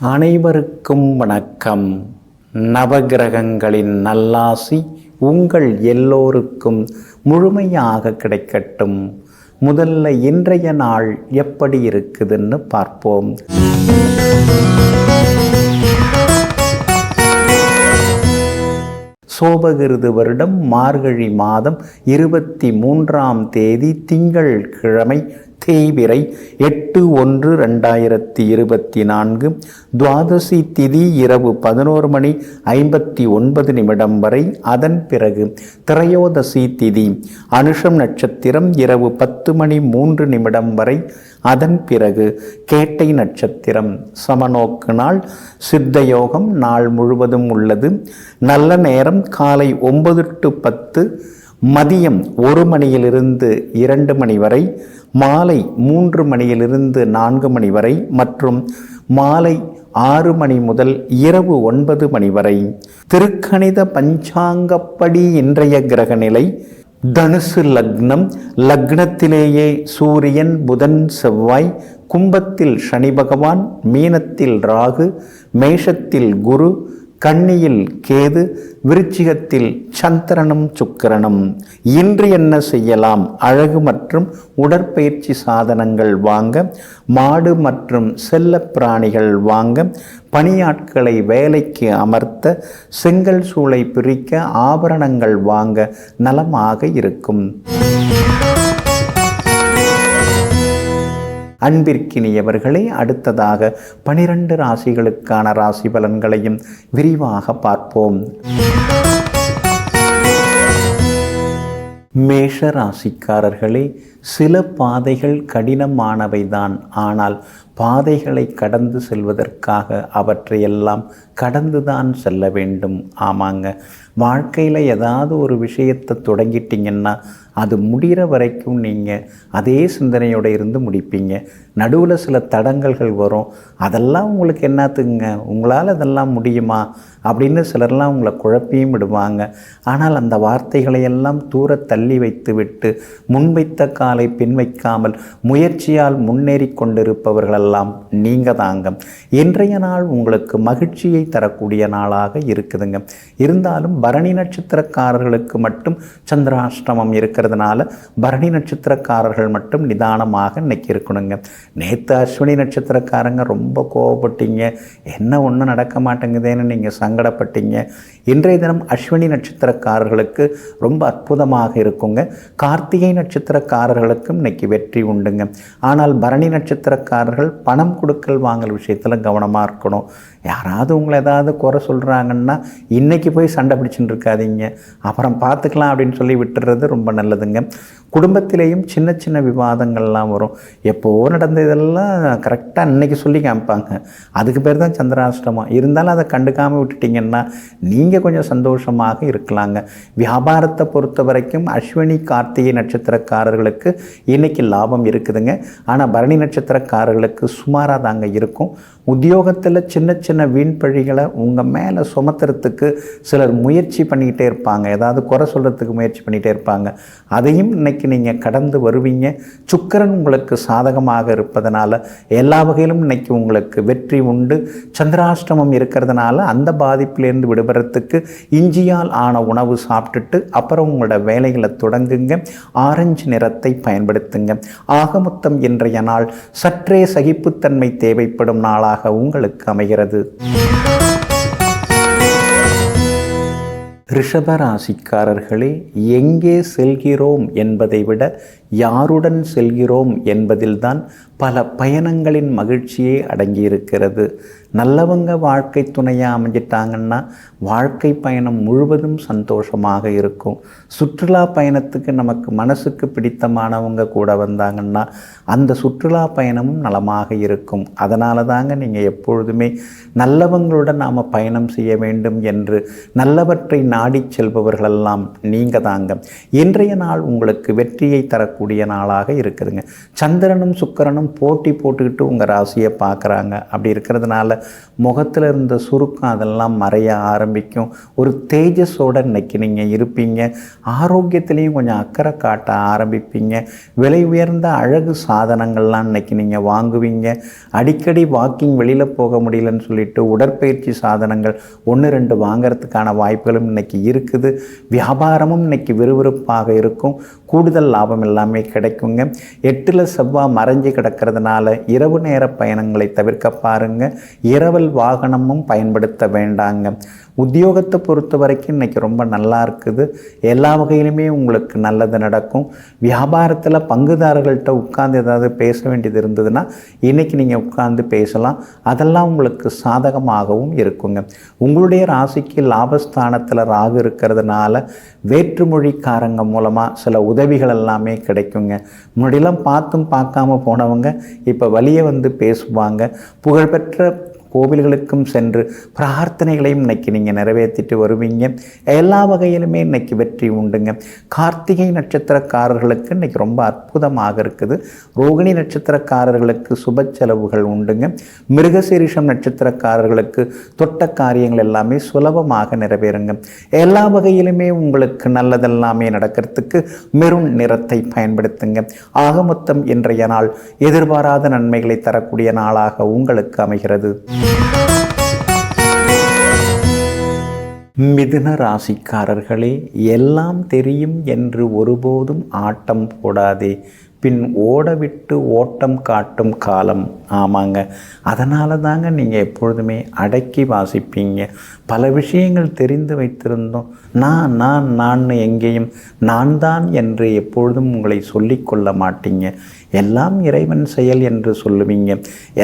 அனைவருக்கும் வணக்கம். நவகிரகங்களின் நல்லாசி உங்கள் எல்லோருக்கும் முழுமையாக கிடைக்கட்டும். முதல்ல இன்றைய நாள் எப்படி இருக்குதுன்னு பார்ப்போம். சோபகிருது வருடம் மார்கழி மாதம் 23ஆம் தேதி திங்கள் கிழமை தேய்பிறை 8/1/2024 துவாதசி திதி இரவு 11:59 வரை. அதன் பிறகு திரையோதசி திதி அனுஷம் நட்சத்திரம் இரவு 10:03 வரை. அதன் பிறகு கேட்டை நட்சத்திரம். சமநோக்கு நாள். சித்தயோகம் நாள் முழுவதும் உள்ளது. நல்ல நேரம் காலை 9 to 10, மதியம் 1 மணியிலிருந்து 2 மணி வரை, மாலை 3 மணியிலிருந்து 4 மணி வரை மற்றும் மாலை 6 மணி முதல் இரவு 9 மணி வரை. திருக்கணித பஞ்சாங்கப்படி இன்றைய கிரக நிலை: தனுசு லக்னம். லக்னத்திலேயே சூரியன், புதன், செவ்வாய். கும்பத்தில் சனி பகவான், மீனத்தில் ராகு, மேஷத்தில் குரு, கன்னியில் கேது, விருச்சிகத்தில் சந்திரனும் சுக்கிரனும். இன்று என்ன செய்யலாம்? அழகு மற்றும் உடற்பயிற்சி சாதனங்கள் வாங்க, மாடு மற்றும் செல்ல பிராணிகள் வாங்க, பணியாட்களை வேலைக்கு அமர்த்த, செங்கல் சூளை பிரிக்க ஆபரணங்கள் வாங்க நலமாக இருக்கும். அன்பிற்கினியவர்களே, அடுத்ததாக 12 ராசிகளுக்கான ராசி பலன்களையும் விரிவாக பார்ப்போம். மேஷ ராசிக்காரர்களே, சில பாதைகள் கடினமானவைதான். ஆனால் பாதைகளை கடந்து செல்வதற்காக அவற்றையெல்லாம் கடந்துதான் செல்ல வேண்டும். ஆமாங்க, வாழ்க்கையில் ஏதாவது ஒரு விஷயத்தை தொடங்கிட்டிங்கன்னா அது முடிகிற வரைக்கும் நீங்கள் அதே சிந்தனையோடு இருந்து முடிப்பீங்க. நடுவில் சில தடங்கல்கள் வரும். அதெல்லாம் உங்களுக்கு என்னத்துங்க, உங்களால் அதெல்லாம் முடியுமா அப்படின்னு சிலர்லாம் உங்களை குழப்பியும் விடுவாங்க. ஆனால் அந்த வார்த்தைகளையெல்லாம் தூர தள்ளி வைத்து விட்டு முன்வைத்த காலை பின் வைக்காமல் முயற்சியால் முன்னேறி கொண்டிருப்பவர்களெல்லாம் நீங்கள் தாங்க. இன்றைய நாள் உங்களுக்கு மகிழ்ச்சியை தரக்கூடிய நாளாக இருக்குதுங்க. இருந்தாலும் பரணி நட்சத்திரக்காரர்களுக்கு மட்டும் சந்திராஷ்டமம் இருக்கிறதுனால பரணி நட்சத்திரக்காரர்கள் மட்டும் நிதானமாக இன்னைக்கு இருக்கணுங்க. நேற்று அஸ்வினி நட்சத்திரக்காரங்க ரொம்ப கோவப்பட்டீங்க, என்ன ஒன்றும் நடக்க மாட்டேங்குதேன்னு நீங்கள் சங்கடப்பட்டீங்க. இன்றைய தினம் அஸ்வினி நட்சத்திரக்காரர்களுக்கு ரொம்ப அற்புதமாக இருக்குங்க. கார்த்திகை நட்சத்திரக்காரர்களுக்கும் இன்னைக்கு வெற்றி உண்டுங்க. ஆனால் பரணி நட்சத்திரக்காரர்கள் பணம் கொடுக்கல் வாங்கல் விஷயத்தில் கவனமாக இருக்கணும். யாராவது உங்களை ஏதாவது குறை சொல்கிறாங்கன்னா இன்றைக்கி போய் சண்டை பிடிச்சுட்டு இருக்காதீங்க, அப்புறம் பார்த்துக்கலாம் அப்படின்னு சொல்லி விட்டுறது ரொம்ப நல்லதுங்க. குடும்பத்திலேயும் சின்ன சின்ன விவாதங்கள்லாம் வரும். எப்போது நடந்த இதெல்லாம் கரெக்டாக இன்றைக்கி சொல்லி காமிப்பாங்க. அதுக்கு பேர் தான் சந்திராஷ்டமம். இருந்தாலும் அதை கண்டுக்காமல் விட்டுட்டிங்கன்னா நீங்கள் கொஞ்சம் சந்தோஷமாக இருக்கலாங்க. வியாபாரத்தை பொறுத்த வரைக்கும் அஸ்வினி கார்த்திகை நட்சத்திரக்காரர்களுக்கு இன்றைக்கி லாபம் இருக்குதுங்க. ஆனால் பரணி நட்சத்திரக்காரர்களுக்கு சுமாராக தாங்க இருக்கும். உத்தியோகத்தில் சின்ன சின்ன வீண் பழிகளை உங்கள் மேலே சுமத்துறதுக்கு சிலர் முயற்சி பண்ணிக்கிட்டே இருப்பாங்க. ஏதாவது குறை சொல்கிறதுக்கு முயற்சி பண்ணிகிட்டே இருப்பாங்க. அதையும் இன்னைக்கு நீங்கள் கடந்து வருவீங்க. சுக்கிரன் உங்களுக்கு சாதகமாக இருப்பதனால எல்லா வகையிலும் இன்னைக்கு உங்களுக்கு வெற்றி உண்டு. சந்திராஷ்டமம் இருக்கிறதுனால அந்த பாதிப்பிலேருந்து விடுபடுறதுக்கு இஞ்சியால் ஆன உணவு சாப்பிட்டுட்டு அப்புறம் உங்களோட வேலைகளை தொடங்குங்க. ஆரஞ்சு நிறத்தை பயன்படுத்துங்க. ஆக மொத்தம் இன்றைய நாள் சற்றே சகிப்புத்தன்மை தேவைப்படும் நாளாக உங்களுக்கு அமைகிறது. ரிஷபராசிக்காரர்களே, எங்கே செல்கிறோம் என்பதை விட யாருடன் செல்கிறோம் என்பதில்தான் பல பயணங்களின் மகிழ்ச்சியே அடங்கியிருக்கிறது. நல்லவங்க வாழ்க்கை துணையாக அமைஞ்சிட்டாங்கன்னா வாழ்க்கை பயணம் முழுவதும் சந்தோஷமாக இருக்கும். சுற்றுலா பயணத்துக்கு நமக்கு மனசுக்கு பிடித்தமானவங்க கூட வந்தாங்கன்னா அந்த சுற்றுலா பயணமும் நலமாக இருக்கும். அதனால தாங்க நீங்கள் எப்பொழுதுமே நல்லவங்களுடன் நாம் பயணம் செய்ய வேண்டும் என்று நல்லவற்றை நாடி செல்பவர்களெல்லாம் நீங்கள் தாங்க. இன்றைய நாள் உங்களுக்கு வெற்றியை தரக்கூடிய நாளாக இருக்குதுங்க. சந்திரனும் சுக்கிரனும் சந்திரனும் போட்டி போட்டுக்கிட்டு உங்கள் ராசியை பார்க்குறாங்க. அப்படி இருக்கிறதுனால முகத்தில் இருந்த சுருக்கம் அதெல்லாம் மறைய ஆரம்பிக்கும். ஒரு தேஜஸோடு இன்னைக்கு நீங்கள் இருப்பீங்க. ஆரோக்கியத்துலேயும் கொஞ்சம் அக்கறை காட்ட ஆரம்பிப்பீங்க. விலை உயர்ந்த அழகு சாதனங்கள்லாம் இன்னைக்கு நீங்கள் வாங்குவீங்க. அடிக்கடி வாக்கிங் வெளியில் போக முடியலன்னு சொல்லிட்டு உடற்பயிற்சி சாதனங்கள் 1-2 வாங்கிறதுக்கான வாய்ப்புகளும் இன்னைக்கு இருக்குது. வியாபாரமும் இன்னைக்கு விறுவிறுப்பாக இருக்கும். கூடுதல் லாபம் எல்லாமே கிடைக்குங்க. 8ல் செவ்வாய் மறைஞ்சு கிடக்கிறதுனால இரவு நேர பயணங்களை தவிர்க்க பாருங்க. இரவல் வாகனமும் பயன்படுத்த வேண்டாங்க. உத்தியோகத்தை பொறுத்த வரைக்கும் இன்றைக்கி ரொம்ப நல்லா இருக்குது. எல்லா வகையிலுமே உங்களுக்கு நல்லது நடக்கும். வியாபாரத்தில் பங்குதாரர்கள்ட்ட உட்கார்ந்து ஏதாவது பேச வேண்டியது இருந்ததுன்னா இன்றைக்கி நீங்கள் உட்கார்ந்து பேசலாம். அதெல்லாம் உங்களுக்கு சாதகமாகவும் இருக்குங்க. உங்களுடைய ராசிக்கு லாபஸ்தானத்தில் ராகு இருக்கிறதுனால வேற்றுமொழிக்காரங்க மூலமாக சில உதவிகள் எல்லாமே கிடைக்குங்க. முன்னாடியெல்லாம் பார்த்தும் பார்க்காம போனவங்க இப்போ வழியே வந்து பேசுவாங்க. புகழ்பெற்ற கோவில்களுக்கும் சென்று பிரார்த்தனைகளையும் இன்னைக்கு நீங்கள் நிறைவேற்றிட்டு வருவீங்க. எல்லா வகையிலுமே இன்னைக்கு வெற்றி உண்டுங்க. கார்த்திகை நட்சத்திரக்காரர்களுக்கு இன்னைக்கு ரொம்ப அற்புதமாக இருக்குது. ரோகிணி நட்சத்திரக்காரர்களுக்கு சுப செலவுகள் உண்டுங்க. மிருகசீரிஷம் நட்சத்திரக்காரர்களுக்கு தொட்ட காரியங்கள் எல்லாமே சுலபமாக நிறைவேறுங்க. எல்லா வகையிலுமே உங்களுக்கு நல்லதெல்லாமே நடக்கிறதுக்கு மெரூன் நிறத்தை பயன்படுத்துங்க. ஆக மொத்தம் இன்றைய நாள் எதிர்பாராத நன்மைகளை தரக்கூடிய நாளாக உங்களுக்கு அமைகிறது. மிதுன ராசிக்காரர்களே, எல்லாம் தெரியும் என்று ஒருபோதும் ஆட்டம் போடாதே. பின் ஓடவிட்டு ஓட்டம் காட்டும் காலம். ஆமாங்க, அதனால தாங்க நீங்கள் எப்பொழுதுமே அடக்கி வாசிப்பீங்க. பல விஷயங்கள் தெரிந்து வைத்திருந்தோம். நான் எங்கேயும் நான் தான் என்று எப்பொழுதும் உங்களை சொல்லிக்கொள்ள மாட்டீங்க. எல்லாம் இறைவன் செயல் என்று சொல்லுவீங்க.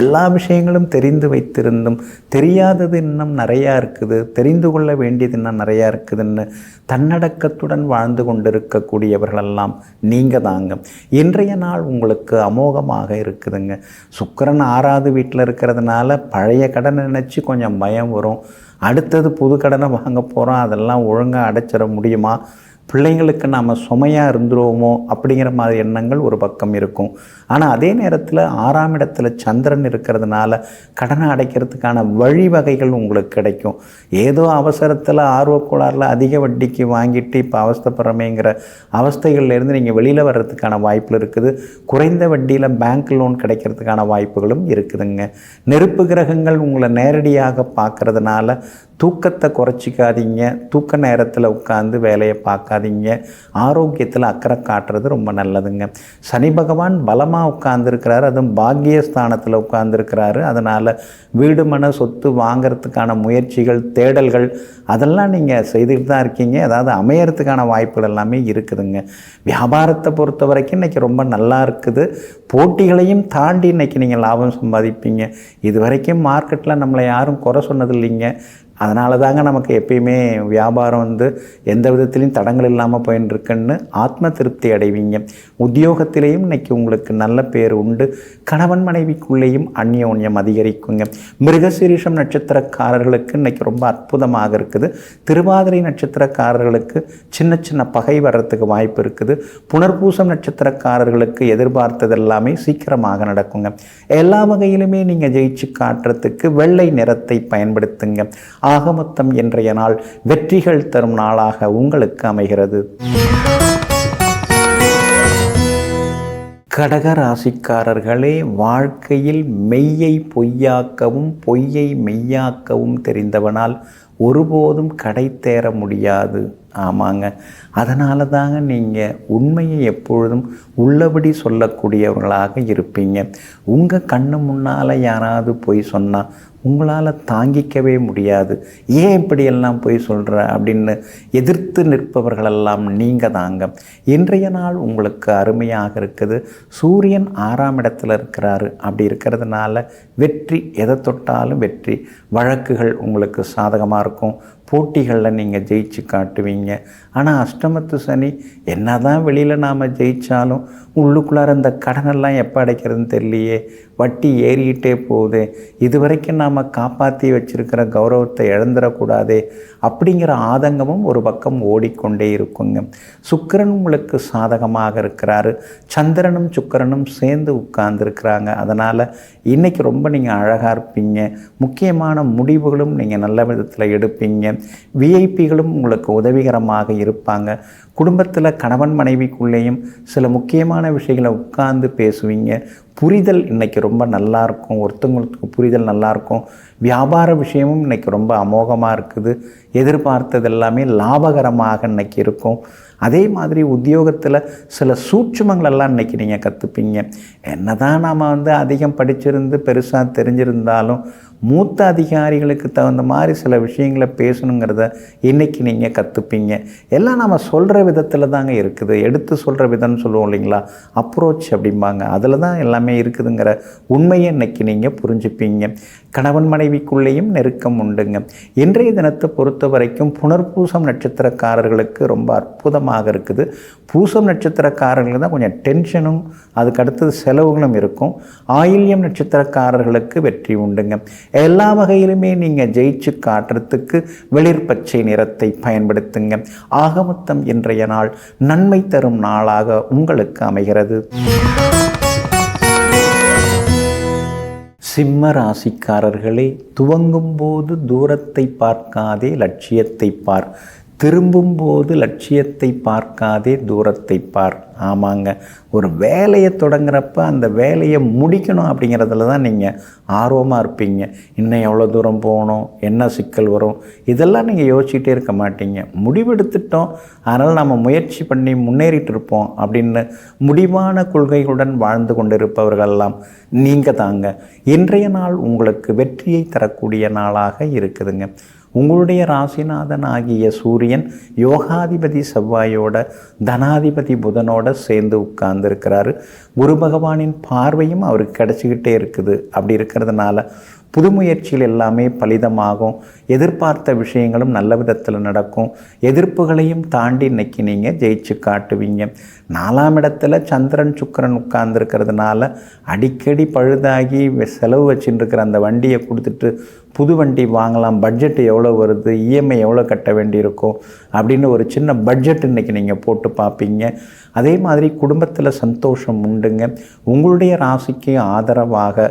எல்லா விஷயங்களும் தெரிந்து வைத்திருந்தும் தெரியாதது இன்னும் நிறையா இருக்குது, தெரிந்து கொள்ள வேண்டியது இன்னும் நிறையா இருக்குதுன்னு தன்னடக்கத்துடன் வாழ்ந்து கொண்டிருக்கக்கூடியவர்களெல்லாம் நீங்கள் தாங்க. இன்றைய நாள் உங்களுக்கு அமோகமாக இருக்குதுங்க. சுக்கிரன் 6வது வீட்டில் இருக்கிறதுனால பழைய கடனை நினச்சி கொஞ்சம் பயம் வரும். அடுத்தது புது கடனை வாங்க போகிறோம், அதெல்லாம் ஒழுங்காக அடைச்சிட முடியுமா, பிள்ளைங்களுக்கு நாம் சுமையாக இருந்துருவோமோ அப்படிங்கிற மாதிரி எண்ணங்கள் ஒரு பக்கம் இருக்கும். ஆனால் அதே நேரத்தில் 6ஆம் இடத்துல சந்திரன் இருக்கிறதுனால கடனை அடைக்கிறதுக்கான வழிவகைகள் உங்களுக்கு கிடைக்கும். ஏதோ அவசரத்தில் ஆர்வக்கோளாறில் அதிக வட்டிக்கு வாங்கிட்டு இப்போ அவஸ்தைப்படுறமேங்கிற அவஸ்தைகள்லேருந்து நீங்கள் வெளியில் வர்றதுக்கான வாய்ப்புகள் இருக்குது. குறைந்த வட்டியில் பேங்க் லோன் கிடைக்கிறதுக்கான வாய்ப்புகளும் இருக்குதுங்க. நெருப்பு கிரகங்கள் உங்களை நேரடியாக பார்க்கறதுனால தூக்கத்தை குறைச்சிக்காதீங்க. தூக்க நேரத்தில் உட்காந்து வேலையை பார்க்காதீங்க. ஆரோக்கியத்தில் அக்கறை காட்டுறது ரொம்ப நல்லதுங்க. சனி பகவான் பலமாக உட்கார்ந்துருக்கிறாரு, அதுவும் பாக்கியஸ்தானத்தில் உட்கார்ந்துருக்கிறாரு. அதனால் வீடு மன சொத்து வாங்கிறதுக்கான முயற்சிகள் தேடல்கள் அதெல்லாம் நீங்கள் செய்துக்கிட்டு தான் இருக்கீங்க. அதாவது அமையறதுக்கான வாய்ப்புகள் எல்லாமே இருக்குதுங்க. வியாபாரத்தை பொறுத்த வரைக்கும் இன்றைக்கி ரொம்ப நல்லா இருக்குது. போட்டிகளையும் தாண்டி இன்றைக்கி நீங்கள் லாபம் சம்பாதிப்பீங்க. இது வரைக்கும் மார்க்கெட்டில் நம்மளை யாரும் குறை சொன்னது இல்லைங்க. அதனால தாங்க நமக்கு எப்பயுமே வியாபாரம் எந்த விதத்துலையும் தடங்கள் இல்லாமல் போயின்ட்டுருக்குன்னு ஆத்ம திருப்தி அடைவீங்க. உத்தியோகத்திலேயும் இன்றைக்கி உங்களுக்கு நல்ல பேர் உண்டு. கணவன் மனைவிக்குள்ளேயும் அந்யோன்யம் அதிகரிக்குங்க. மிருகசீரிஷம் நட்சத்திரக்காரர்களுக்கு இன்றைக்கி ரொம்ப அற்புதமாக இருக்குது. திருவாதிரை நட்சத்திரக்காரர்களுக்கு சின்ன சின்ன பகை வர்றதுக்கு வாய்ப்பு இருக்குது. புனர்பூசம் நட்சத்திரக்காரர்களுக்கு எதிர்பார்த்தது எல்லாமே சீக்கிரமாக நடக்குங்க. எல்லா வகையிலுமே நீங்கள் ஜெயிச்சு காட்டுறதுக்கு வெள்ளை நிறத்தை பயன்படுத்துங்க. ஆக மொத்தம் இன்றைய நாள் வெற்றிகள் தரும் நாளாக உங்களுக்கு அமைகிறது. கடக ராசிக்காரர்களே, வாழ்க்கையில் மெய்யை பொய்யாக்கவும் பொய்யை மெய்யாக்கவும் தெரிந்தவனால் ஒருபோதும் கடை தேர முடியாது. ஆமாங்க, அதனால தாங்க நீங்கள் உண்மையை எப்பொழுதும் உள்ளபடி சொல்லக்கூடியவர்களாக இருப்பீங்க. உங்கள் கண்ணு முன்னால் யாராவது பொய் சொன்னால் உங்களால் தாங்கிக்கவே முடியாது. ஏன் இப்படியெல்லாம் பொய் சொல்கிற அப்படின்னு எதிர்த்து நிற்பவர்களெல்லாம் நீங்கள் தாங்க. இன்றைய நாள் உங்களுக்கு அருமையாக இருக்குது. சூரியன் 6ஆம் இடத்துல இருக்கிறாரு. அப்படி இருக்கிறதுனால வெற்றி, எதை தொட்டாலும் வெற்றி. வழக்குகள் உங்களுக்கு சாதகமாக இருக்கும். நல்லாயிருக்கும். போட்டிகளில் நீங்கள் ஜெயிச்சு காட்டுவீங்க. ஆனால் அஷ்டமத்து சனி என்ன தான் வெளியில் நாம் ஜெயித்தாலும் உள்ளுக்குள்ளார இந்த கடனெல்லாம் எப்போ அடைக்கிறதுன்னு தெரியலையே, வட்டி ஏறிக்கிட்டே போகுது, இது வரைக்கும் நாம் காப்பாற்றி வச்சுருக்கிற கௌரவத்தை இழந்துடக்கூடாதே அப்படிங்கிற ஆதங்கமும் ஒரு பக்கம் ஓடிக்கொண்டே இருக்குங்க. சுக்கிரன் உங்களுக்கு சாதகமாக இருக்கிறாரு. சந்திரனும் சுக்கிரனும் சேர்ந்து உட்கார்ந்துருக்கிறாங்க. அதனால் இன்றைக்கி ரொம்ப நீங்கள் அழகாக இருப்பீங்க. முக்கியமான முடிவுகளும் நீங்கள் நல்ல விதத்தில் எடுப்பீங்க. விஐபிகளும் உங்களுக்கு உதவிகரமாக இருப்பாங்க. குடும்பத்தில் கணவன் மனைவிக்குள்ளேயும் சில முக்கியமான விஷயங்களை உட்கார்ந்து பேசுவீங்க. புரிதல் இன்றைக்கி ரொம்ப நல்லாயிருக்கும். ஒருத்தவங்களுக்கு புரிதல் நல்லாயிருக்கும். வியாபார விஷயமும் இன்றைக்கி ரொம்ப அமோகமாக இருக்குது. எதிர்பார்த்தது எல்லாமே லாபகரமாக இன்றைக்கி இருக்கும். அதே மாதிரி உத்தியோகத்தில் சில சூட்சுமங்களெல்லாம் இன்றைக்கி நீங்கள் கற்றுப்பீங்க. என்ன தான் நாம் அதிகம் படிச்சிருந்து பெருசாக தெரிஞ்சிருந்தாலும் மூத்த அதிகாரிகளுக்கு தகுந்த மாதிரி சில விஷயங்களை பேசணுங்கிறத இன்றைக்கி நீங்கள் கற்றுப்பீங்க. எல்லாம் நம்ம சொல்கிற விதத்தில் தாங்க இருக்குது. எடுத்து சொல்கிற விதம்னு சொல்லுவோம் இல்லைங்களா, அப்ரோச் அப்படிம்பாங்க, அதில் தான் எல்லாமே இருக்குதுங்கிற உண்மையை இன்றைக்கி நீங்கள் புரிஞ்சுப்பீங்க. கணவன் மனைவிக்குள்ளேயும் நெருக்கம் உண்டுங்க. இன்றைய தினத்தை பொறுத்த வரைக்கும் புனர்பூசம் நட்சத்திரக்காரர்களுக்கு ரொம்ப அற்புதமாக இருக்குது. பூசம் நட்சத்திரக்காரர்களுக்கு தான் கொஞ்சம் டென்ஷனும் அதுக்கு அடுத்தது செலவுகளும் இருக்கும். ஆயில்யம் நட்சத்திரக்காரர்களுக்கு வெற்றி உண்டுங்க. எல்லா வகையிலுமே நீங்கள் ஜெயிச்சு காட்டுறதுக்கு வெளிர் பச்சை நிறத்தை பயன்படுத்துங்க. ஆகமொத்தம் இன்றைய நாள் நன்மை தரும் நாளாக உங்களுக்கு அமைகிறது. சிம்ம ராசிக்காரர்களே, துவங்கும்போது தூரத்தை பார்க்காதே லட்சியத்தை பார், திரும்பும்போது லட்சியத்தை பார்க்காதே தூரத்தை பார். ஆமாங்க, ஒரு வேலையை தொடங்குறப்ப அந்த வேலையை முடிக்கணும் அப்படிங்கிறதுல தான் நீங்கள் ஆர்வமாக இருப்பீங்க. இன்னும் எவ்வளோ தூரம் போகணும், என்ன சிக்கல் வரும், இதெல்லாம் நீங்கள் யோசிச்சுட்டே இருக்க மாட்டீங்க. முடிவெடுத்துட்டோம், அதனால் நம்ம முயற்சி பண்ணி முன்னேறிட்டு இருப்போம் அப்படின்னு முடிவான கொள்கைகளுடன் வாழ்ந்து கொண்டிருப்பவர்களெல்லாம் நீங்கள் தாங்க. இன்றைய நாள் உங்களுக்கு வெற்றியை தரக்கூடிய நாளாக இருக்குதுங்க. உங்களுடைய ராசிநாதன் ஆகிய சூரியன் யோகாதிபதி செவ்வாயோட தனாதிபதி புதனோட சேர்ந்து உட்கார்ந்துருக்கிறாரு. குரு பகவானின் பார்வையும் அவருக்கு கிடச்சிக்கிட்டே இருக்குது. அப்படி இருக்கிறதுனால புது முயற்சியில் எல்லாமே பலிதமாகும். எதிர்பார்த்த விஷயங்களும் நல்ல விதத்தில் நடக்கும். எதிர்ப்புகளையும் தாண்டி இன்னைக்கு நீங்கள் ஜெயிச்சு காட்டுவீங்க. 4ஆம் இடத்துல சந்திரன் சுக்கிரன் உட்கார்ந்துருக்கிறதுனால அடிக்கடி பழுதாகி செலவு வச்சுட்டுருக்கிற அந்த வண்டியை கொடுத்துட்டு புது வண்டி வாங்கலாம், பட்ஜெட் எவ்வளோ வருது, இஎம்ஐ எவ்வளோ கட்ட வேண்டியிருக்கும் அப்படின்னு ஒரு சின்ன பட்ஜெட் இன்றைக்கி நீங்கள் போட்டு பார்ப்பீங்க. அதே மாதிரி குடும்பத்தில் சந்தோஷம் உண்டுங்க. உங்களுடைய ராசிக்கு ஆதரவாக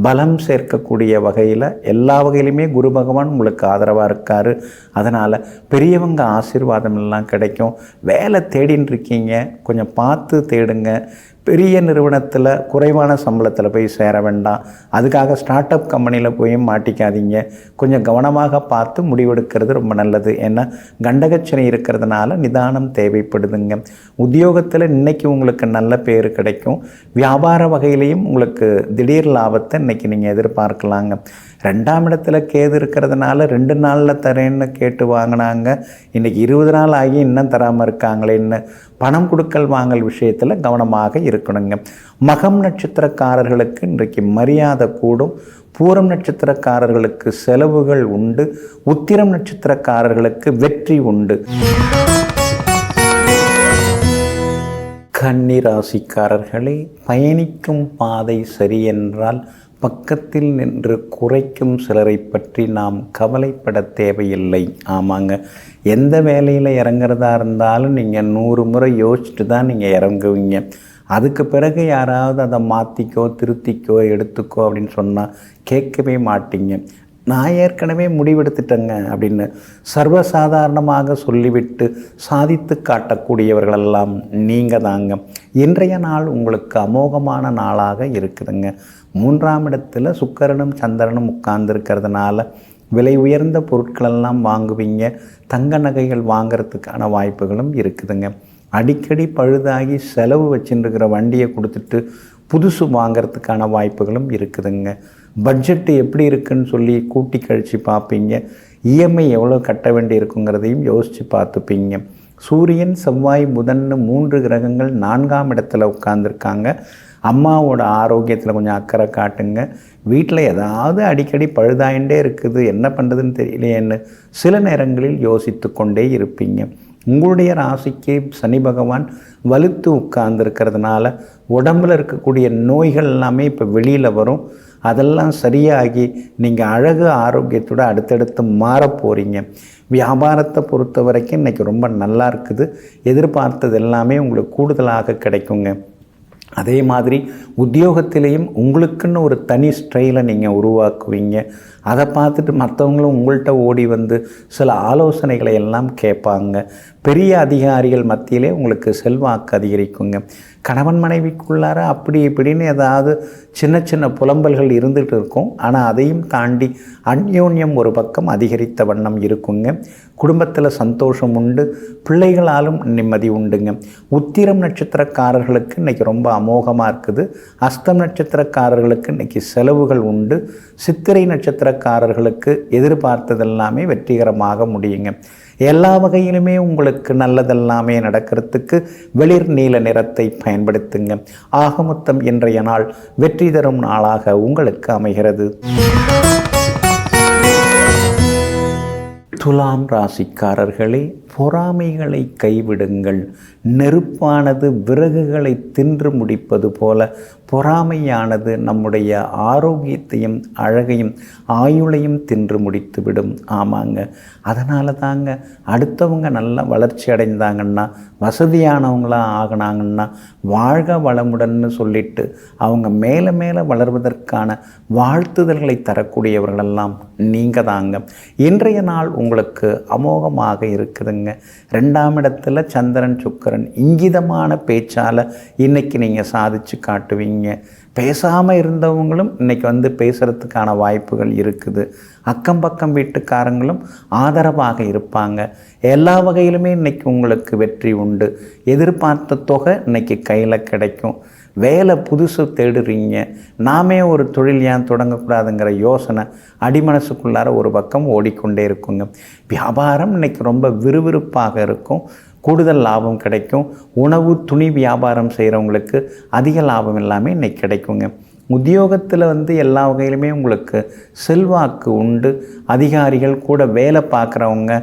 பலம் சேர்க்கக்கூடிய வகையில் எல்லா வகையிலுமே குரு பகவான் உங்களுக்கு ஆதரவாக இருக்கார். அதனால் பெரியவங்க ஆசீர்வாதம் எல்லாம் கிடைக்கும். வேலை தேடின்னு இருக்கீங்க, கொஞ்சம் பார்த்து தேடுங்க. பெரிய நிறுவனத்தில் குறைவான சம்பளத்தில் போய் சேர வேண்டாம். அதுக்காக ஸ்டார்ட் அப் கம்பெனியில் போய் மாட்டிக்காதீங்க. கொஞ்சம் கவனமாக பார்த்து முடிவெடுக்கிறது ரொம்ப நல்லது. ஏன்னா கண்டகச்சனை இருக்கிறதுனால நிதானம் தேவைப்படுதுங்க. உத்தியோகத்தில் இன்றைக்கி உங்களுக்கு நல்ல பேர் கிடைக்கும். வியாபார வகையிலையும் உங்களுக்கு திடீர் லாபத்தை இன்றைக்கி நீங்கள் எதிர்பார்க்கலாங்க. 2ஆம் இடத்துல கேது இருக்கிறதுனால 2 நாளில் தரேன்னு கேட்டு வாங்கினாங்க, இன்றைக்கி 20 நாள் ஆகி இன்னும் தராமல் இருக்காங்களேன்னு பணம் கொடுக்கல் வாங்கல் விஷயத்தில் கவனமாக இருக்கணுங்க. மகம் நட்சத்திரக்காரர்களுக்கு இன்றைக்கு மரியாதை கூடும். பூரம் நட்சத்திரக்காரர்களுக்கு செலவுகள் உண்டு. உத்திரம் நட்சத்திரக்காரர்களுக்கு வெற்றி உண்டு. கன்னி ராசிக்காரர்களே, பயணிக்கும் பாதை சரியென்றால் பக்கத்தில் நின்று குறைக்கும் சிலரை பற்றி நாம் கவலைப்பட தேவையில்லை. ஆமாங்க, எந்த வேலையில் இறங்குறதா இருந்தாலும் நீங்கள் 100 முறை யோசிச்சுட்டு தான் நீங்கள் இறங்குவீங்க. அதுக்கு பிறகு யாராவது அதை மாற்றிக்கோ திருத்திக்கோ எடுத்துக்கோ அப்படின்னு சொன்னால் கேட்கவே மாட்டீங்க. நான் ஏற்கனவே முடிவெடுத்துட்டேங்க அப்படின்னு சர்வசாதாரணமாக சொல்லிவிட்டு சாதித்து காட்டக்கூடியவர்களெல்லாம் நீங்கள் தாங்க. இன்றைய நாள் உங்களுக்கு அமோகமான நாளாக இருக்குதுங்க. 3ஆம் இடத்துல சுக்கிரனும் சந்திரனும் உட்கார்ந்துருக்கிறதுனால விலை உயர்ந்த பொருட்களெல்லாம் வாங்குவீங்க. தங்க நகைகள் வாங்கிறதுக்கான வாய்ப்புகளும் இருக்குதுங்க. அடிக்கடி பழுதாகி செலவு வச்சுருக்கிற வண்டியை கொடுத்துட்டு புதுசு வாங்கிறதுக்கான வாய்ப்புகளும் இருக்குதுங்க. பட்ஜெட்டு எப்படி இருக்குன்னு சொல்லி கூட்டி கழித்து பார்ப்பீங்க. இஎம்ஐ எவ்வளோ கட்ட வேண்டி இருக்குங்கிறதையும் யோசித்து பார்த்துப்பீங்க. சூரியன் செவ்வாய் புதன் 3 கிரகங்கள் 4ஆம் இடத்துல உட்கார்ந்துருக்காங்க. அம்மாவோட ஆரோக்கியத்தில் கொஞ்சம் அக்கறை காட்டுங்க. வீட்டில் ஏதாவது அடிக்கடி பழுதாயிண்டே இருக்குது, என்ன பண்ணுறதுன்னு தெரியலையேன்னு சில நேரங்களில் யோசித்து கொண்டே இருப்பீங்க. உங்களுடைய ராசிக்கு சனி பகவான் வலுத்து உட்கார்ந்துருக்கிறதுனால உடம்பில் இருக்கக்கூடிய நோய்கள் எல்லாமே இப்போ வெளியில் வரும். அதெல்லாம் சரியாகி நீங்கள் அழகு ஆரோக்கியத்தோடு அடுத்தடுத்து மாற போகிறீங்க. வியாபாரத்தை பொறுத்த வரைக்கும் இன்றைக்கி ரொம்ப நல்லா இருக்குது. எதிர்பார்த்தது எல்லாமே உங்களுக்கு கூடுதலாக கிடைக்குங்க. அதே மாதிரி உத்தியோகத்திலையும் உங்களுக்குன்னு ஒரு தனி ஸ்டைலை நீங்கள் உருவாக்குவீங்க. அதை பார்த்துட்டு மற்றவங்களும் உங்கள்கிட்ட ஓடி வந்து சில ஆலோசனைகளை எல்லாம் கேட்பாங்க. பெரிய அதிகாரிகள் மத்தியிலே உங்களுக்கு செல்வாக்கு அதிகரிக்குங்க. கணவன் மனைவிக்குள்ளார அப்படி இப்படின்னு ஏதாவது சின்ன சின்ன புலம்பல்கள் இருந்துகிட்டு இருக்கும். ஆனால் அதையும் தாண்டி அந்யோன்யம் ஒரு பக்கம் அதிகரித்த வண்ணம் இருக்குங்க. குடும்பத்தில் சந்தோஷம் உண்டு, பிள்ளைகளாலும் நிம்மதி உண்டுங்க. உத்திரம் நட்சத்திரக்காரர்களுக்கு இன்றைக்கி ரொம்ப அமோகமாக இருக்குது. அஸ்தம் நட்சத்திரக்காரர்களுக்கு இன்றைக்கி செலவுகள் உண்டு. சித்திரை நட்சத்திரக்காரர்களுக்கு எதிர்பார்த்ததெல்லாமே வெற்றிகரமாக முடியுங்க. எல்லா வகையிலுமே உங்களுக்கு நல்லதெல்லாமே நடக்கிறதுக்கு வெளிர் நீல நிறத்தை பயன்படுத்துங்க. ஆக மொத்தம் இன்றைய நாள் வெற்றி தரும் நாளாக உங்களுக்கு அமைகிறது. துலாம் ராசிக்காரர்களே, பொறாமைகளை கைவிடுங்கள். நெருப்பானது விறகுகளை தின்று முடிப்பது போல பொறாமையானது நம்முடைய ஆரோக்கியத்தையும் அழகையும் ஆயுளையும் தின்று முடித்துவிடும். ஆமாங்க, அதனால தாங்க அடுத்தவங்க நல்லா வளர்ச்சி அடைந்தாங்கன்னா, வசதியானவங்களாக ஆகினாங்கன்னா, வாழ்க வளமுடன்னு சொல்லிட்டு அவங்க மேலே மேலே வளர்வதற்கான வாழ்த்துதல்களை தரக்கூடியவர்களெல்லாம் நீங்கள் தாங்க. இன்றைய நாள் உங்களுக்கு அமோகமாக இருக்குதுங்க. 2ஆம் இடத்துல சந்திரன் சுக்கிரன் இங்கிதமான பேச்சால் இன்றைக்கி நீங்கள் சாதித்து காட்டுவீங்க. பேசாமல் இருந்தவங்களும் இன்றைக்கி பேசுகிறதுக்கான வாய்ப்புகள் இருக்குது. அக்கம் பக்கம் வீட்டுக்காரங்களும் ஆதரவாக இருப்பாங்க. எல்லா வகையிலுமே இன்றைக்கி உங்களுக்கு வெற்றி உண்டு. எதிர்பார்த்த தொகை இன்றைக்கி கையில் கிடைக்கும். வேலை புதுசு தேடுறீங்க, நாமே ஒரு தொழில் ஏன் தொடங்கக்கூடாதுங்கிற யோசனை அடிமனசுக்குள்ளார ஒரு பக்கம் ஓடிக்கொண்டே இருக்குங்க. வியாபாரம் இன்றைக்கி ரொம்ப விறுவிறுப்பாக இருக்கும். கூடுதல் லாபம் கிடைக்கும். உணவு துணி வியாபாரம் செய்கிறவங்களுக்கு அதிக லாபம் எல்லாமே இன்றைக்கி கிடைக்குங்க. உத்தியோகத்தில் எல்லா வகையிலுமே உங்களுக்கு செல்வாக்கு உண்டு. அதிகாரிகள் கூட வேலை பார்க்குறவங்க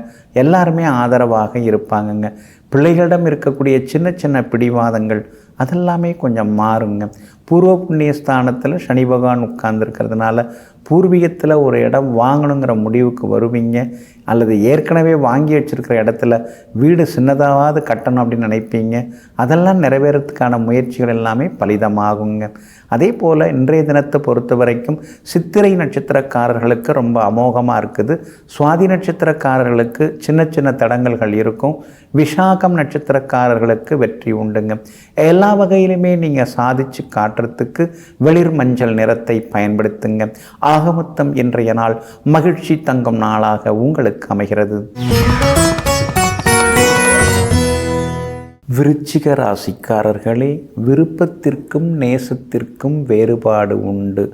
எல்லாருமே ஆதரவாக இருப்பாங்கங்க. பிள்ளைகளிடம் இருக்கக்கூடிய சின்ன சின்ன பிடிவாதங்கள் அதெல்லாமே கொஞ்சம் மாறுங்க. பூர்வ புண்ணிய ஸ்தானத்தில் சனி பகவான் உட்கார்ந்துருக்கிறதுனால பூர்வீகத்தில் ஒரு இடம் வாங்கணுங்கிற முடிவுக்கு வருவீங்க. அல்லது ஏற்கனவே வாங்கி வச்சுருக்கிற இடத்துல வீடு சின்னதாவது கட்டணும் அப்படின்னு நினைப்பீங்க. அதெல்லாம் நிறைவேறதுக்கான முயற்சிகள் எல்லாமே பலிதமாகுங்க. அதே போல் இன்றைய தினத்தை பொறுத்த வரைக்கும் சித்திரை நட்சத்திரக்காரர்களுக்கு ரொம்ப அமோகமாக இருக்குது. சுவாதி நட்சத்திரக்காரர்களுக்கு சின்ன சின்ன தடங்கல்கள் இருக்கும். விஷாகம் நட்சத்திரக்காரர்களுக்கு வெற்றி உண்டுங்க. எல்லா வகையிலுமே நீங்கள் சாதித்து காட்டுறதுக்கு வெளிர் மஞ்சள் நிறத்தை பயன்படுத்துங்க. ஆகமொத்தம் இன்றைய நாள் மகிழ்ச்சி தங்கும் நாளாக உங்களுக்கு அமைகிறது. விருச்சிக ராசிக்காரர்களே, விருப்பத்திற்கும் நேசத்திற்கும் வேறுபாடு உண்டு.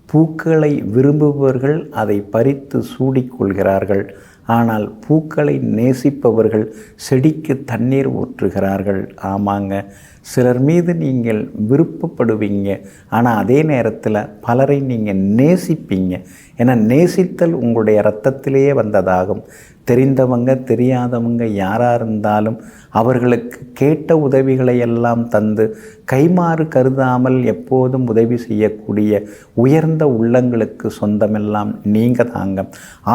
பூக்களை விரும்புபவர்கள் அதை பறித்து சூடிக்கொள்கிறார்கள். ஆனால் பூக்களை நேசிப்பவர்கள் செடிக்கு தண்ணீர் ஊற்றுகிறார்கள். ஆமாங்க, சிலர் மீது நீங்கள் விருப்பப்படுவீங்க, ஆனால் அதே நேரத்தில் பலரை நீங்கள் நேசிப்பீங்க. ஏன்னா நேசித்தல் உங்களுடைய இரத்தத்திலேயே வந்ததாகும். தெரிந்தவங்க தெரியாதவங்க யாராக இருந்தாலும் அவர்களுக்கு கேட்ட உதவிகளை எல்லாம் தந்து கைமாறு கருதாமல் எப்போதும் உதவி செய்யக்கூடிய உயர்ந்த உள்ளங்களுக்கு சொந்தமெல்லாம் நீங்கள் தாங்க.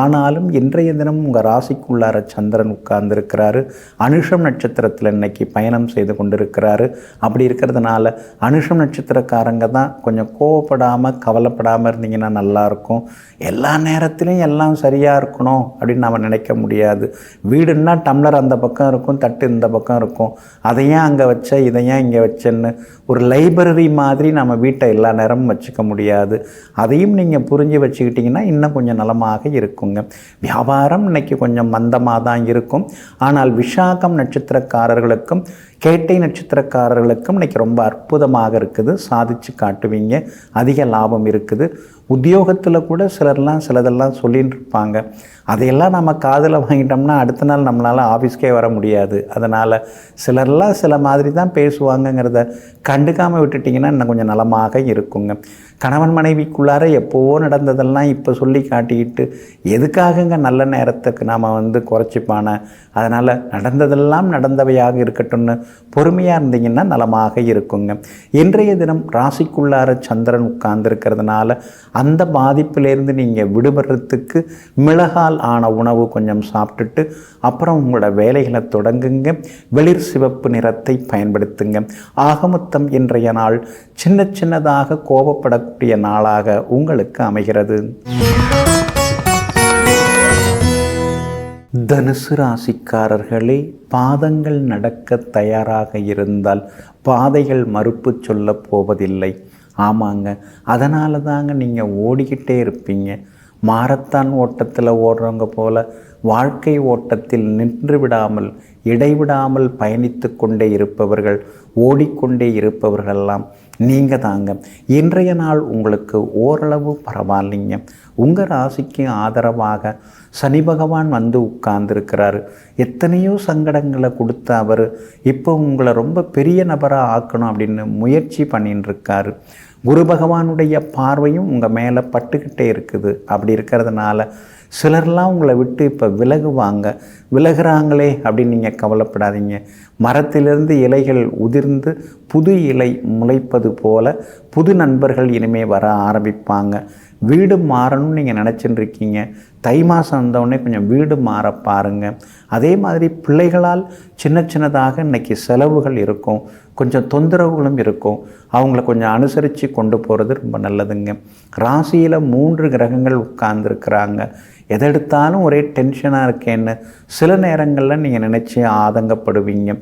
ஆனாலும் இன்றைய தினம் உங்கள் ராசிக்குள்ளார சந்திரன் உட்கார்ந்துருக்கிறாரு. அனுஷம் நட்சத்திரத்தில் இன்னைக்கு பயணம் செய்து கொண்டிருக்கிறாரு. அப்படி இருக்கிறதுனால அனுஷம் நட்சத்திரக்காரங்க தான் கொஞ்சம் கோவப்படாமல் கவலைப்படாமல் இருந்தீங்கன்னா நல்லாயிருக்கும். எல்லா நேரத்திலையும் எல்லாம் சரியாக இருக்கணும் அப்படின்னு நம்ம நினைக்க முடியாது. வீடுன்னா டம்ளர் அந்த பக்கம் இருக்கும், தட்டு இந்த பக்கம் இருக்கும். அதையும் அங்கே வச்ச இதையும் இங்கே வச்சேன்னு ஒரு லைப்ரரி மாதிரி நம்ம வீட்டை எல்லா நேரமும் வச்சுக்க முடியாது. அதையும் நீங்கள் புரிஞ்சு வச்சுக்கிட்டிங்கன்னா இன்னும் கொஞ்சம் நலமாக இருக்குங்க. வியாபாரம் இன்னைக்கு கொஞ்சம் மந்தமாக தான் இருக்கும். ஆனால் விஷாகம் நட்சத்திரக்காரர்களுக்கும் கேட்டை நட்சத்திரக்காரர்களுக்கும் ராசிக்காரர்களுக்கும் இன்றைக்கி ரொம்ப அற்புதமாக இருக்குது. சாதிச்சு காட்டுவீங்க. அதிக லாபம் இருக்குது. உத்தியோகத்தில் கூட சிலதெல்லாம் சொல்லின்னு இருப்பாங்க. அதையெல்லாம் நம்ம காதில் வாங்கிட்டோம்னா அடுத்த நாள் நம்மளால் ஆஃபீஸ்க்கே வர முடியாது. அதனால் சிலர்லாம் சில மாதிரி தான் பேசுவாங்கங்கிறத கண்டுக்காமல் விட்டுட்டிங்கன்னா இன்னும் கொஞ்சம் நலமாக இருக்குங்க. கணவன் மனைவிக்குள்ளார எப்போவோ நடந்ததெல்லாம் இப்போ சொல்லி காட்டிக்கிட்டு எதுக்காகங்க நல்ல நேரத்துக்கு நாம் குறைச்சிப்பான. அதனால் நடந்ததெல்லாம் நடந்தவையாக இருக்கட்டும்னு பொறுமையாக இருந்தீங்கன்னா நலமாக இருக்குங்க. இன்றைய தினம் ராசிக்குள்ளார சந்திரன் உட்கார்ந்துருக்கிறதுனால அந்த பாதிப்பிலேருந்து நீங்கள் விடுபடுறதுக்கு மிளகால் ஆன உணவு கொஞ்சம் சாப்பிட்டுட்டு அப்புறம் உங்களோட வேலைகளை தொடங்குங்க. வெளிர் சிவப்பு நிறத்தை பயன்படுத்துங்க. ஆகமொத்தம் இன்றைய நாள் சின்னதாக கோபப்படக்கூடிய நாளாக உங்களுக்கு அமைகிறது. தனுசு ராசிக்காரர்களே, பாதங்கள் நடக்க தயாராக இருந்தால் பாதைகள் மறுப்பு சொல்ல போவதில்லை. ஆமாங்க, அதனால தாங்க நீங்கள் ஓடிக்கிட்டே இருப்பீங்க. மாரத்தான் ஓட்டத்தில் ஓடுறவங்க போல் வாழ்க்கை ஓட்டத்தில் நின்று விடாமல் இடைவிடாமல் பயணித்து கொண்டே இருப்பவர்கள், ஓடிக்கொண்டே இருப்பவர்களெல்லாம் நீங்கள் தாங்க. இன்றைய நாள் உங்களுக்கு ஓரளவு பரவாயில்லைங்க. உங்கள் ராசிக்கு ஆதரவாக சனி பகவான் உட்கார்ந்துருக்கிறாரு. எத்தனையோ சங்கடங்களை கொடுத்த அவர் இப்போ உங்களை ரொம்ப பெரிய நபராக ஆக்கணும் அப்படின்னு முயற்சி பண்ணின்னு இருக்காரு. குரு பகவானுடைய பார்வையும் உங்கள் மேலே பட்டுக்கிட்டே இருக்குது. அப்படி இருக்கிறதுனால சிலர்லாம் உங்களை விட்டு இப்போ விலகுறாங்களே அப்படின்னு நீங்கள் கவலைப்படாதீங்க. மரத்திலிருந்து இலைகள் உதிர்ந்து புது இலை முளைப்பது போல புது நண்பர்கள் இனிமேல் வர ஆரம்பிப்பாங்க. வீடு மாறணும்னு நீங்கள் நினச்சிட்டு இருக்கீங்க. தை மாதம் வந்தவுடனே கொஞ்சம் வீடு மாற பாருங்கள். அதே மாதிரி பிள்ளைகளால் சின்னதாக இன்றைக்கி செலவுகள் இருக்கும், கொஞ்சம் தொந்தரவுகளும் இருக்கும். அவங்கள கொஞ்சம் அனுசரித்து கொண்டு போகிறது ரொம்ப நல்லதுங்க. ராசியில் 3 கிரகங்கள் உட்கார்ந்துருக்குறாங்க. எதெடுத்தாலும் ஒரே டென்ஷனாக இருக்கேன்னு சில நேரங்களில் நீங்கள் நினச்சி ஆதங்கப்படுவீங்க.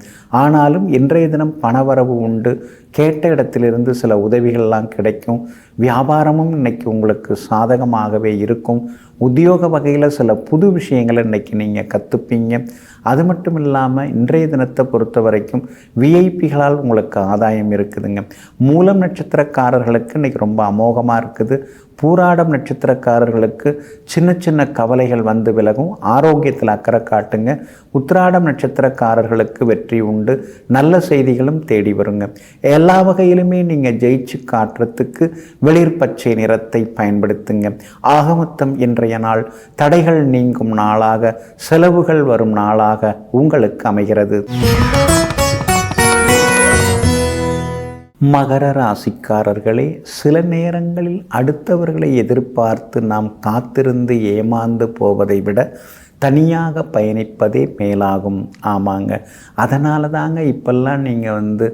ஆனாலும் இன்றைய தினம் பணவரவு உண்டு. கேட்ட இடத்திலிருந்து சில உதவிகள்லாம் கிடைக்கும். வியாபாரமும் இன்றைக்கி உங்களுக்கு சாதகமாகவே இருக்கும். உத்தியோக வகையில் சில புது விஷயங்களை இன்றைக்கி நீங்கள் கற்றுப்பீங்க. அது மட்டும் இல்லாமல் இன்றைய தினத்தை பொறுத்த வரைக்கும் விஐபிகளால் உங்களுக்கு ஆதாயம் இருக்குதுங்க. மூலம் நட்சத்திரக்காரர்களுக்கு இன்றைக்கி ரொம்ப அமோகமாக இருக்குது. பூராடம் நட்சத்திரக்காரர்களுக்கு சின்ன கவலைகள் விலகும். ஆரோக்கியத்தில் அக்கறை காட்டுங்க. உத்திராடம் நட்சத்திரக்காரர்களுக்கு வெற்றி உண்டு. நல்ல செய்திகளும் தேடி வருங்க. எல்லா வகையிலுமே நீங்கள் ஜெயிச்சு காட்டுறதுக்கு வெளிர் பச்சை நிறத்தை பயன்படுத்துங்க. ஆகமொத்தம் இன்றைய நாள் தடைகள் நீங்கும் நாளாக, செலவுகள் வரும் நாளாக உங்களுக்கு அமைகிறது. மகர ராசிக்காரர்களே, சில நேரங்களில் அடுத்தவர்களை எதிர்பார்த்து நாம் காத்திருந்து ஏமாந்து போவதை விட தனியாக பயணிப்பதே மேலாகும். ஆமாங்க, அதனால தாங்க இப்பெல்லாம் நீங்கள்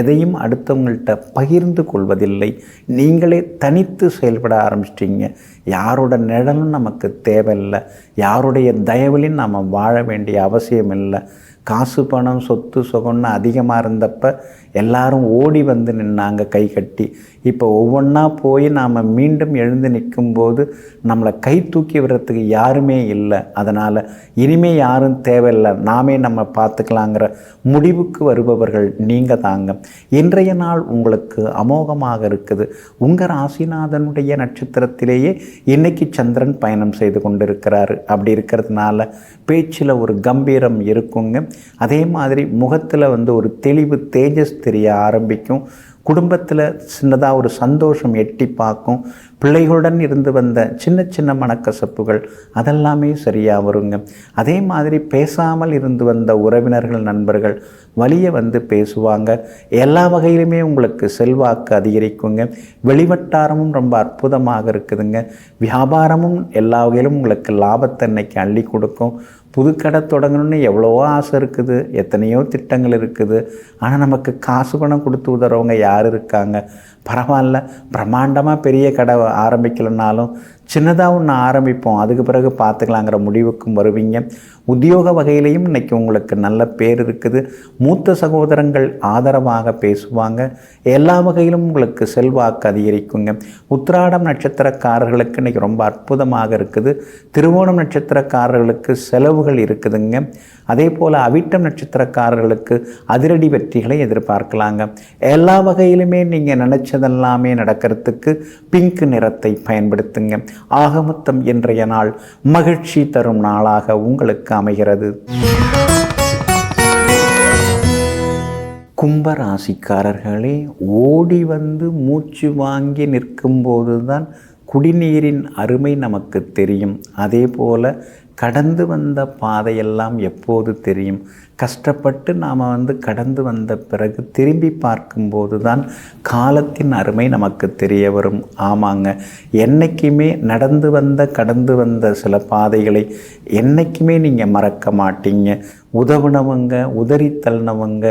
எதையும் அடுத்தவங்கள்ட்ட பகிர்ந்து கொள்வதில்லை. நீங்களே தனித்து செயல்பட ஆரம்பிச்சிட்டிங்க. யாரோட நிழலும் நமக்கு தேவையில்லை. யாருடைய தயவிலையும் நாம் வாழ வேண்டிய அவசியம் இல்லை. காசு பணம் சொத்து சுகம்னு அதிகமாக இருந்தப்போ எல்லாரும் ஓடி நின்னாங்க கை கட்டி. இப்போ ஒவ்வொன்றா போய் நாம் மீண்டும் எழுந்து நிற்கும்போது நம்மளை கை தூக்கி விடுறதுக்கு யாருமே இல்லை. அதனால் இனிமேல் யாரும் தேவையில்லை, நாமே நம்ம பார்த்துக்கலாங்கிற முடிவுக்கு வருபவர்கள் நீங்கள் தாங்க. இன்றைய நாள் உங்களுக்கு அமோகமாக இருக்குது. உங்கள் ராசிநாதனுடைய நட்சத்திரத்திலேயே இன்னைக்கு சந்திரன் பயணம் செய்து கொண்டிருக்கிறாரு. அப்படி இருக்கிறதுனால பேச்சில் ஒரு கம்பீரம் இருக்குங்க. அதே மாதிரி முகத்தில் ஒரு தெளிவு தேஜஸ் தெரிய ஆரம்பிக்கும். குடும்பத்தில் சின்னதாக ஒரு சந்தோஷம் எட்டி பார்க்கும். பிள்ளைகளுடன் இருந்து வந்த சின்ன மனக்கசப்புகள் அதெல்லாமே சரியாக வருங்க. அதே மாதிரி பேசாமல் இருந்து வந்த உறவினர்கள் நண்பர்கள் வழியே பேசுவாங்க. எல்லா வகையிலுமே உங்களுக்கு செல்வாக்கு அதிகரிக்குங்க. வெளிவட்டாரமும் ரொம்ப அற்புதமாக இருக்குதுங்க. வியாபாரமும் எல்லா வகையிலும் உங்களுக்கு லாபத்தை இன்னைக்கு அள்ளி கொடுக்கும். புதுக்கடை தொடங்கணும்னு எவ்வளவோ ஆசை இருக்குது, எத்தனையோ திட்டங்கள் இருக்குது. ஆனால் நமக்கு காசு பணம் கொடுத்து உதறவங்க யார் இருக்காங்க? பரவாயில்ல, பிரம்மாண்டமாக பெரிய கடை ஆரம்பிக்கலைனாலும் சின்னதாக ஒன்று ஆரம்பிப்போம், அதுக்கு பிறகு பார்த்துக்கலாங்கிற முடிவுக்கும் வருவீங்க. உத்தியோக வகையிலையும் இன்றைக்கி உங்களுக்கு நல்ல பேர் இருக்குது. மூத்த சகோதரங்கள் ஆதரவாக பேசுவாங்க. எல்லா வகையிலும் உங்களுக்கு செல்வாக்கு அதிகரிக்குங்க. உத்திராடம் நட்சத்திரக்காரர்களுக்கு இன்றைக்கி ரொம்ப அற்புதமாக இருக்குது. திருவோணம் நட்சத்திரக்காரர்களுக்கு செலவுகள் இருக்குதுங்க. அதே போல் அவிட்டம் நட்சத்திரக்காரர்களுக்கு அதிரடி வெற்றிகளை எதிர்பார்க்கலாங்க. எல்லா வகையிலுமே நீங்கள் நினச்சதெல்லாமே நடக்கிறதுக்கு பிங்க் நிறத்தை பயன்படுத்துங்க. ஆகமொத்தம் இன்றைய நாள் மகிழ்ச்சி தரும் நாளாக உங்களுக்கு அமைகிறது. கும்பராசிக்காரர்களே, ஓடி வந்து மூச்சு வாங்கி நிற்கும்போது தான் குடிநீரின் அருமை நமக்கு தெரியும். அதே போல் கடந்து வந்த பாதையெல்லாம் எப்போது தெரியும்? கஷ்டப்பட்டு நாம் கடந்து வந்த பிறகு திரும்பி பார்க்கும்போது தான் காலத்தின் அருமை நமக்கு தெரிய வரும். ஆமாங்க, என்றைக்குமே கடந்து வந்த சில பாதைகளை என்றைக்குமே நீங்கள் மறக்க மாட்டீங்க. உதவுனவங்க, உதறி தள்ளினவங்க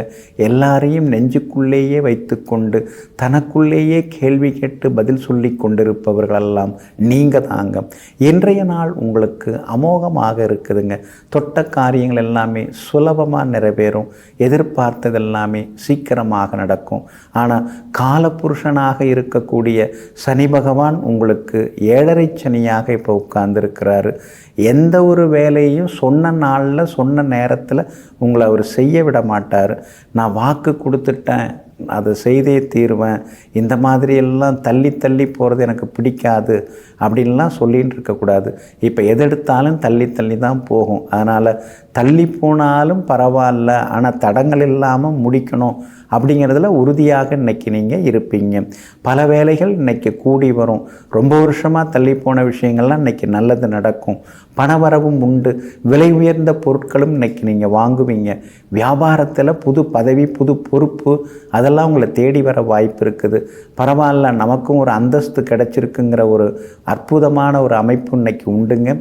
எல்லாரையும் நெஞ்சுக்குள்ளேயே வைத்து கொண்டு தனக்குள்ளேயே கேள்வி கேட்டு பதில் சொல்லி கொண்டிருப்பவர்களெல்லாம் நீங்கள் தாங்க. இன்றைய நாள் உங்களுக்கு அமோகமாக இருக்குதுங்க. தொட்ட காரியங்கள் எல்லாமே சுலபமாக நிறைவேறும். எதிர்பார்த்தது எல்லாமே சீக்கிரமாக நடக்கும். ஆனால் காலபுருஷனாக இருக்கக்கூடிய சனி பகவான் உங்களுக்கு 7.5 சனியாக இப்போ உட்கார்ந்துருக்கிறாரு. எந்த ஒரு வேலையும் சொன்ன நாளில் சொன்ன நேரத்தில் உங்களை அவர் செய்ய விட மாட்டார். நான் வாக்கு கொடுத்துட்டேன், அதை செய்தே தீருவேன், இந்த மாதிரியெல்லாம் தள்ளி தள்ளி போகிறது எனக்கு பிடிக்காது அப்படின்லாம் சொல்லிகிட்டு இருக்கக்கூடாது. இப்போ எதெடுத்தாலும் தள்ளி தள்ளி தான் போகும். அதனால் தள்ளி போனாலும் பரவாயில்ல, ஆனால் தடங்கள் இல்லாமல் முடிக்கணும் அப்படிங்கிறதுல உறுதியாக இன்றைக்கி நீங்கள் இருப்பீங்க. பல வேலைகள் இன்றைக்கி கூடி வரும். ரொம்ப வருஷமாக தள்ளி போன விஷயங்கள்லாம் இன்றைக்கி நல்லது நடக்கும். பணவரவும் உண்டு. விலை உயர்ந்த பொருட்களும் இன்றைக்கி நீங்கள் வாங்குவீங்க. வியாபாரத்தில் புது பதவி, புது பொறுப்பு அதெல்லாம் உங்களை தேடி வர வாய்ப்பு இருக்குது. பரவாயில்ல, நமக்கும் ஒரு அந்தஸ்து கிடைச்சிருக்குங்கிற ஒரு அற்புதமான ஒரு அமைப்பு இன்றைக்கி உண்டுங்க.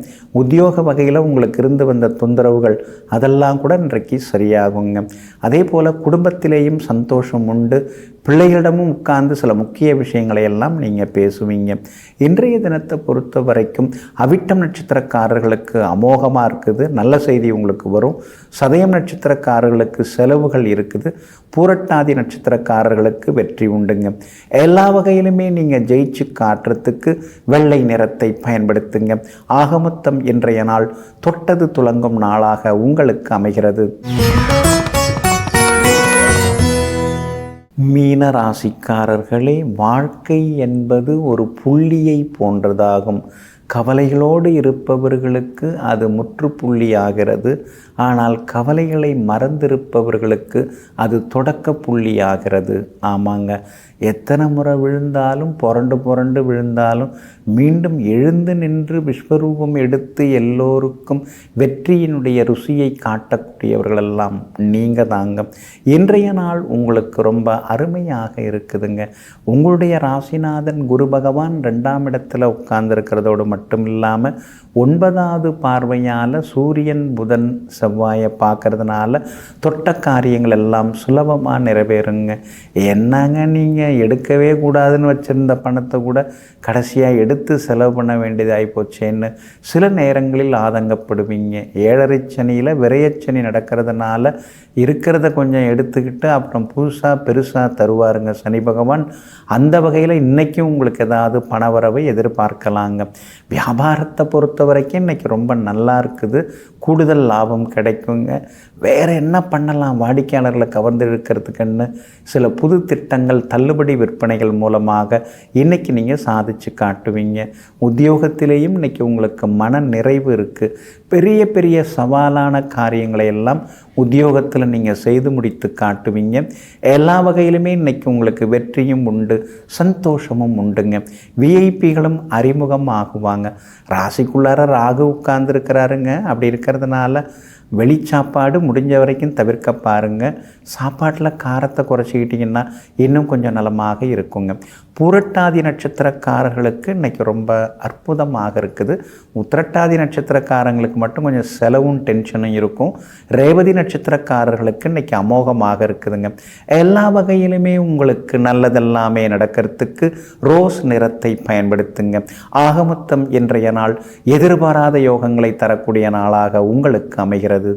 உத்தியோக வகையில் உங்களுக்கு இருந்து வந்த தொந்தரவுகள் அதெல்லாம் கூட இன்றைக்கு சரியாகுங்க. அதே போல் குடும்பத்திலேயும் சந்தோஷம் உண்டு. பிள்ளைகளிடமும் உட்கார்ந்து சில முக்கிய விஷயங்களை எல்லாம் நீங்கள் பேசுவீங்க. இன்றைய தினத்தை பொறுத்த வரைக்கும் அவிட்டம் நட்சத்திரக்காரர்களுக்கு அமோகமாக இருக்குது. நல்ல செய்தி உங்களுக்கு வரும். சதயம் நட்சத்திரக்காரர்களுக்கு செலவுகள் இருக்குது. பூரட்டாதி நட்சத்திரக்காரர்களுக்கு வெற்றி உண்டுங்க. எல்லா வகையிலுமே நீங்கள் ஜெயிச்சு காட்டுறதுக்கு வெள்ளை நிறத்தை பயன்படுத்துங்க. ஆகமொத்தம் இன்றைய நாள் தொட்டது துலங்கும் நாளாக உங்களுக்கு அமைகிறது. மீன ராசிக்காரர்களே, வாழ்க்கை என்பது ஒரு புள்ளியை போன்றதாகும். கவலைகளோடு இருப்பவர்களுக்கு அது முற்றுப்புள்ளியாகிறது. ஆனால் கவலைகளை மறந்திருப்பவர்களுக்கு அது தொடக்க புள்ளியாகிறது. ஆமாங்க, எத்தனை முறை விழுந்தாலும் புரண்டு விழுந்தாலும் மீண்டும் எழுந்து நின்று விஸ்வரூபம் எடுத்து எல்லோருக்கும் வெற்றியினுடைய ருசியை காட்டக்கூடியவர்களெல்லாம் நீங்கள் தாங்க. இன்றைய நாள் உங்களுக்கு ரொம்ப அருமையாக இருக்குதுங்க. உங்களுடைய ராசிநாதன் குரு பகவான் 2ஆம் இடத்துல உட்கார்ந்துருக்கிறதோடு மட்டும் இல்லாமல் 9வது பார்வையால் சூரியன் புதன் செவ்வாயை பார்க்கறதுனால தொட்ட காரியங்கள் எல்லாம் சுலபமாக நிறைவேறுங்க. என்னங்க நீங்கள் எடுக்கவே கூடாதுன்னு வச்சுருந்த பணத்தை கூட கடைசியாக எடுத்து செலவு பண்ண வேண்டியதாகி போச்சேன்னு சில நேரங்களில் ஆதங்கப்படுவீங்க. 7.5 சனியில் விரயச்சனி நடக்கிறதுனால இருக்கிறத கொஞ்சம் எடுத்துக்கிட்டு அப்புறம் பெருசாக தருவாருங்க சனி பகவான். அந்த வகையில் இன்றைக்கும் உங்களுக்கு ஏதாவது பணவரவை எதிர்பார்க்கலாங்க. வியாபாரத்தை பொறுத்த வரைக்கும் இன்றைக்கி ரொம்ப நல்லா இருக்குது. கூடுதல் லாபம் கிடைக்குங்க. வேறு என்ன பண்ணலாம் வாடிக்கையாளர்களை கவர்ந்து இழுக்கிறதுக்குன்னு சில புது திட்டங்கள், தள்ளுபடி விற்பனைகள் மூலமாக இன்றைக்கி நீங்கள் சாதித்து காட்டுவீங்க. உத்தியோகத்திலேயும் இன்றைக்கி உங்களுக்கு மன நிறைவு இருக்குது. பெரிய பெரிய சவாலான காரியங்களை எல்லாம் உத்தியோகத்தில் நீங்கள் செய்து முடித்து காட்டுவீங்க. எல்லா வகையிலுமே இன்றைக்கி உங்களுக்கு வெற்றியும் உண்டு, சந்தோஷமும் உண்டுங்க. விஐபிகளும் அறிமுகம் ஆகுவாங்க. ராசிக்குள்ளார ராகு உட்கார்ந்துருக்கிறாருங்க. அப்படி இருக்கிறதுனால வெளிச்சாப்பாடு முடிஞ்ச வரைக்கும் தவிர்க்க பாருங்கள். சாப்பாட்டில் காரத்தை குறைச்சிக்கிட்டிங்கன்னா இன்னும் கொஞ்சம் நலமாக இருக்குங்க. பூரட்டாதி நட்சத்திரக்காரர்களுக்கு இன்றைக்கி ரொம்ப அற்புதமாக இருக்குது. உத்திரட்டாதி நட்சத்திரக்காரங்களுக்கு மட்டும் கொஞ்சம் செலவும் டென்ஷனும் இருக்கும். ரேவதி நட்சத்திரக்காரர்களுக்கு இன்றைக்கி அமோகமாக இருக்குதுங்க. எல்லா வகையிலுமே உங்களுக்கு நல்லதெல்லாமே நடக்கிறதுக்கு ரோஸ் நிறத்தை பயன்படுத்துங்க. ஆகமொத்தம் இன்றைய நாள் எதிர்பாராத யோகங்களை தரக்கூடிய நாளாக உங்களுக்கு அமைகிறது.